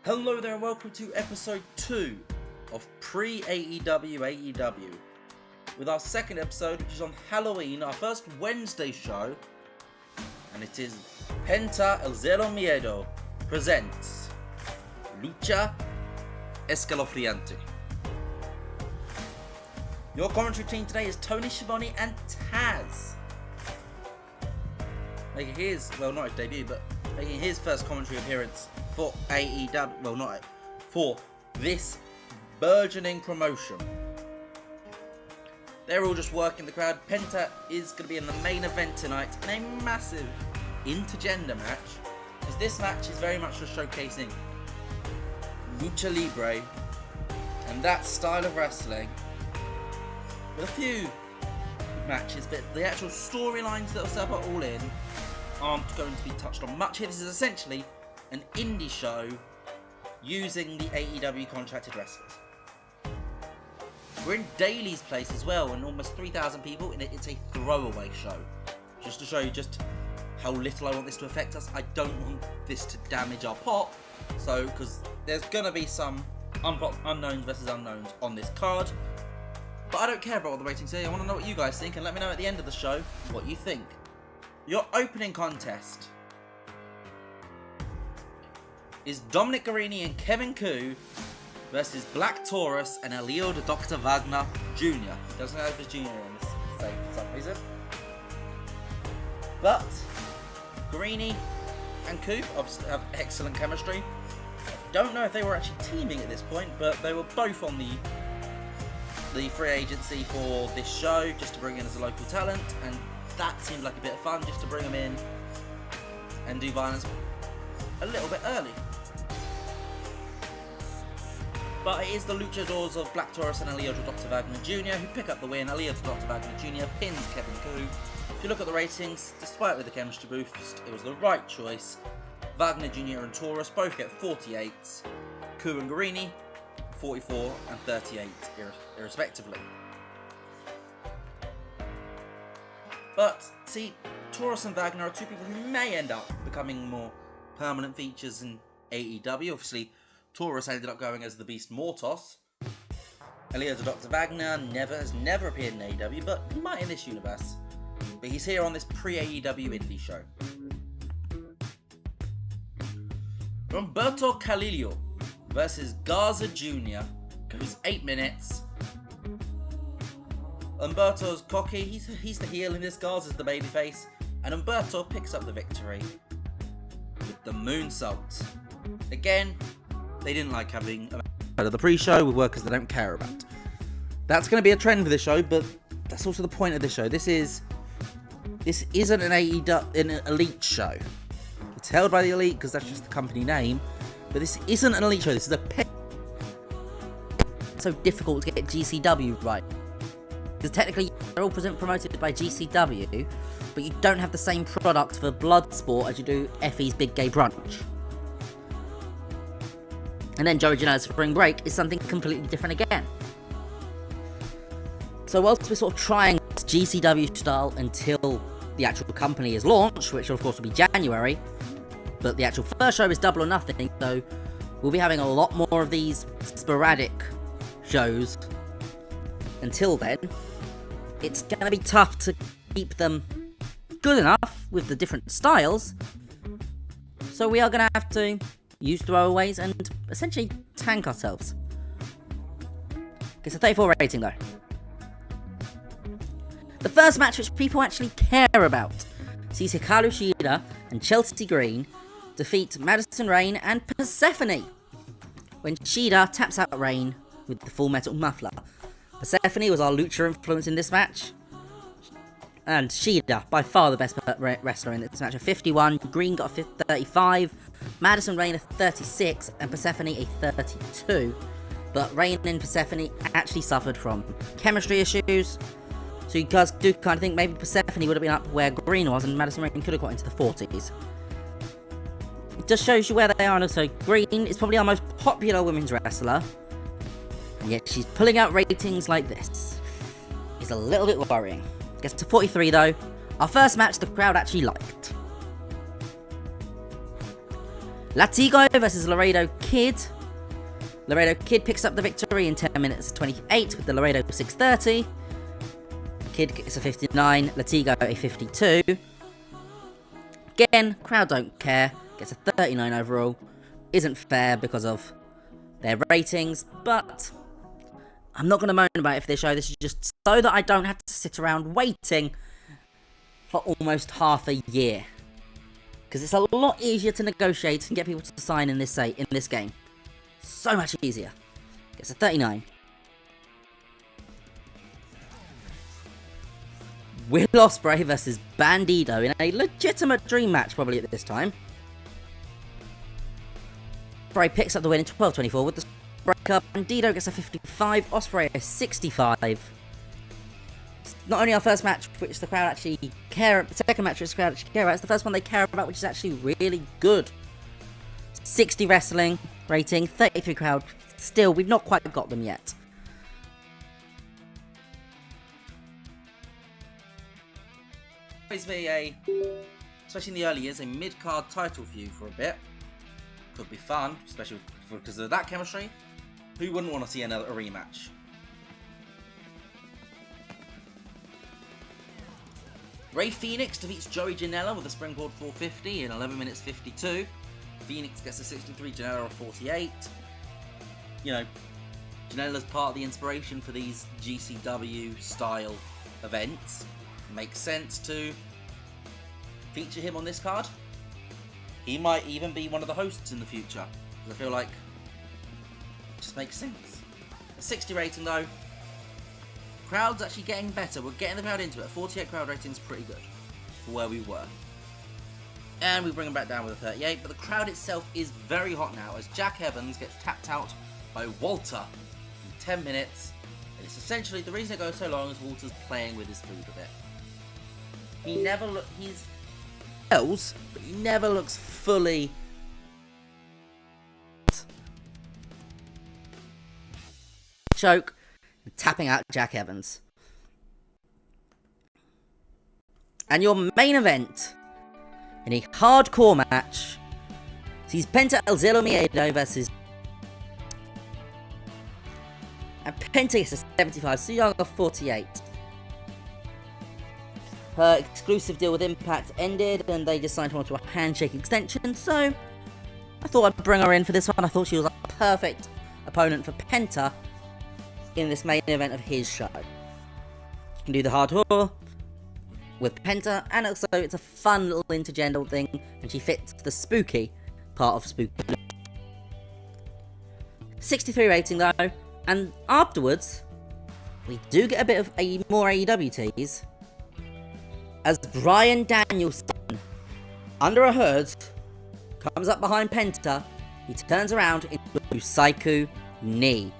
Hello there and welcome to episode 2 of Pre-AEW AEW. With our second episode, which is on Halloween, our first Wednesday show. And it is Penta El Zero Miedo presents Lucha Escalofriante. Your commentary team today is Tony Schiavone and Taz. Making his, well, not his debut, but making his first commentary appearance for AEW, well, not for this burgeoning promotion. They're all just working the crowd. Penta is going to be in the main event tonight in a massive intergender match, because this match is very much just showcasing Lucha Libre and that style of wrestling with a few matches, but the actual storylines that are set up All In aren't going to be touched on much here. This is essentially an indie show using the AEW contracted wrestlers. We're in Daly's place as well, and almost 3,000 people, and it's a throwaway show. Just to show you just how little I want this to affect us. I don't want this to damage our pop, so, because there's going to be some unknowns versus unknowns on this card. But I don't care about what the ratings say. I want to know what you guys think, and let me know at the end of the show what you think. Your opening contest is Dominic Garrini and Kevin Koo versus Black Taurus and Elio the Dr. Wagner Jr. He doesn't have his junior in this thing for some reason. But Garrini and Koo obviously have excellent chemistry. I don't know if they were actually teaming at this point, but they were both on the free agency for this show, just to bring in as a local talent, and that seemed like a bit of fun, just to bring them in and do violence a little bit early. But it is the luchadors of Black Taurus and Elio Dr. Wagner Jr. who pick up the win. Elio Dr. Wagner Jr. pins Kevin Koo. If you look at the ratings, despite with the chemistry boost, it was the right choice. Wagner Jr. and Taurus both get 48s. Koo and Garrini 44 and 38 irrespectively. But see, Taurus and Wagner are two people who may end up becoming more permanent features in AEW. Obviously, Taurus ended up going as the Beast Mortos. Elio Dr. Wagner has never appeared in AEW, but he might in this universe. But he's here on this pre-AEW indie show. Humberto Carrillo versus Garza Jr. goes 8 minutes. Humberto's cocky, he's the heel in this, Garza's the babyface, and Humberto picks up the victory with the moonsault. Again, they didn't like having a part of the pre-show with workers they don't care about. That's going to be a trend for this show, but that's also the point of this show. This isn't an AEW, an elite show. It's held by the elite because that's just the company name, but this isn't an elite show. This is It's so difficult to get GCW right. Because technically, they're all promoted by GCW, but you don't have the same product for Bloodsport as you do Effie's Big Gay Brunch. And then Joey Janela's Spring Break is something completely different again. So whilst we're sort of trying GCW style until the actual company is launched, which of course will be January, but the actual first show is Double or Nothing, so we'll be having a lot more of these sporadic shows until then. It's going to be tough to keep them good enough with the different styles. So we are going to have to use throwaways and essentially tank ourselves. It's a 34 rating though. The first match which people actually care about sees Hikaru Shida and Chelsea Green defeat Madison Rayne and Persephone when Shida taps out Rayne with the Full Metal Muffler. Persephone was our Lucha influence in this match, and Shida, by far the best wrestler in this match, a 51, Green got a 35, Madison Rayne a 36, and Persephone a 32. But Rayne and Persephone actually suffered from chemistry issues, so you guys do kind of think maybe Persephone would have been up where Green was, and Madison Rayne could have got into the 40s. It just shows you where they are, and also Green is probably our most popular women's wrestler, and yet she's pulling out ratings like this. It's a little bit worrying. Gets to 43 though. Our first match the crowd actually liked. Latigo versus Laredo Kid. Laredo Kid picks up the victory in 10 minutes 28 with the Laredo 630. Kid gets a 59, Latigo a 52. Again, crowd don't care, gets a 39 overall. Isn't fair because of their ratings, but I'm not going to moan about it for this show. This is just so that I don't have to sit around waiting for almost half a year. Because it's a lot easier to negotiate and get people to sign in this game. So much easier. Gets a 39. Will Ospreay versus Bandido in a legitimate dream match probably at this time. Ospreay picks up the win in 12-24 with the breaker. Bandido gets a 55, Ospreay a 65. It's not only our first match which the crowd actually care, the second match which the crowd actually care about, it's the first one they care about, which is actually really good. 60 wrestling rating, 33 crowd. Still, we've not quite got them yet. Always be especially in the early years, a mid-card title feud for a bit. Could be fun, especially because of that chemistry. Who wouldn't want to see a rematch? Rey Fenix defeats Joey Janela with a springboard 450 in 11 minutes 52. Phoenix gets a 63, Janela a 48. You know, Janela's part of the inspiration for these GCW style events. Makes sense to feature him on this card. He might even be one of the hosts in the future. I feel like it just makes sense. A 60 rating though. Crowd's actually getting better. We're getting the crowd into it. 48 crowd rating is pretty good for where we were. And we bring them back down with a 38, but the crowd itself is very hot now as Jack Evans gets tapped out by Walter in 10 minutes. And it's essentially, the reason it goes so long is Walter's playing with his food a bit. He's else, but he never looks fully choke and tapping out Jack Evans. And your main event in a hardcore match sees Penta El Zero Miedo versus and Penta gets a 75, Suyaga 48. Her exclusive deal with Impact ended and they just signed her onto a handshake extension, so I thought I'd bring her in for this one. I thought she was a perfect opponent for Penta in this main event of his show. She can do the hardcore with Penta, and also it's a fun little intergender thing, and she fits the spooky part of Spooky. 63 rating though, and afterwards we do get a bit of a more AEW tease as Bryan Danielson, under a hood, comes up behind Penta. He turns around into a Psycho knee,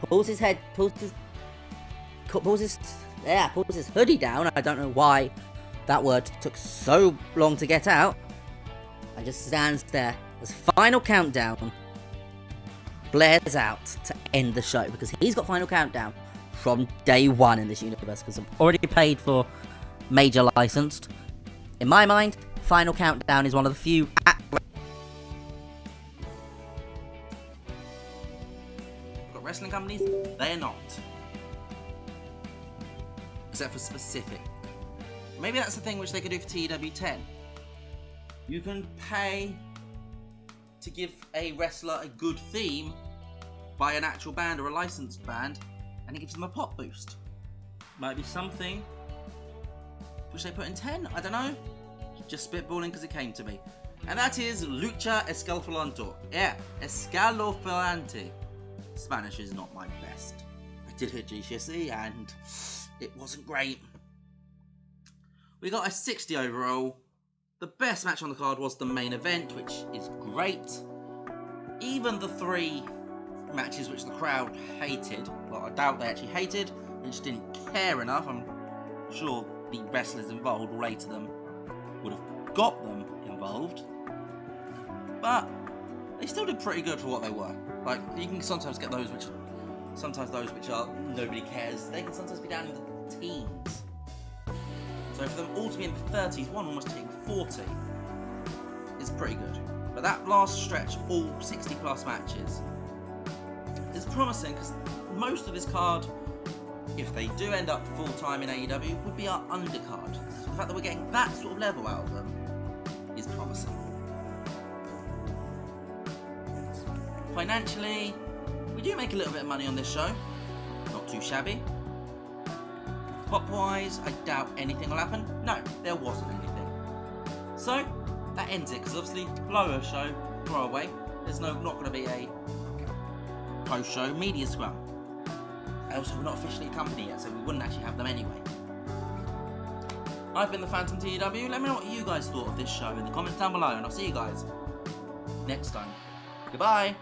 pulls his hoodie down. I don't know why that word took so long to get out, and just stands there as Final Countdown blares out to end the show, because he's got Final Countdown from day one in this universe, because I've already paid for major licensed. In my mind, Final Countdown is one of the few got wrestling companies, they are not. Except for specific. Maybe that's the thing which they could do for TW10. You can pay to give a wrestler a good theme by an actual band or a licensed band, and it gives them a pop boost. Might be something which they put in 10, I don't know. Just spitballing because it came to me. And that is Lucha Escalofriante. Yeah, Escalofriante. Spanish is not my best. I did hit GCSE and it wasn't great. We got a 60 overall. The best match on the card was the main event, which is great. Even the 3 matches which the crowd hated, well, I doubt they actually hated, they just didn't care enough. I'm sure the wrestlers involved, or later them, would have got them involved. But they still did pretty good for what they were. Like, you can sometimes get those which are nobody cares. They can sometimes be down in the teens. So for them all to be in the 30s, one almost hitting 40, is pretty good. But that last stretch, all 60 plus matches, is promising because most of this card, if they do end up full time in AEW, would be our undercard. So the fact that we're getting that sort of level out of them is promising. Financially, we do make a little bit of money on this show. Not too shabby. Pop-wise, I doubt anything will happen. No, there wasn't anything. So, that ends it, because obviously, lower show, throwaway. There's not going to be a post-show media scrum. Also, we're not officially a company yet, so we wouldn't actually have them anyway. I've been the Phantom TW. Let me know what you guys thought of this show in the comments down below, and I'll see you guys next time. Goodbye!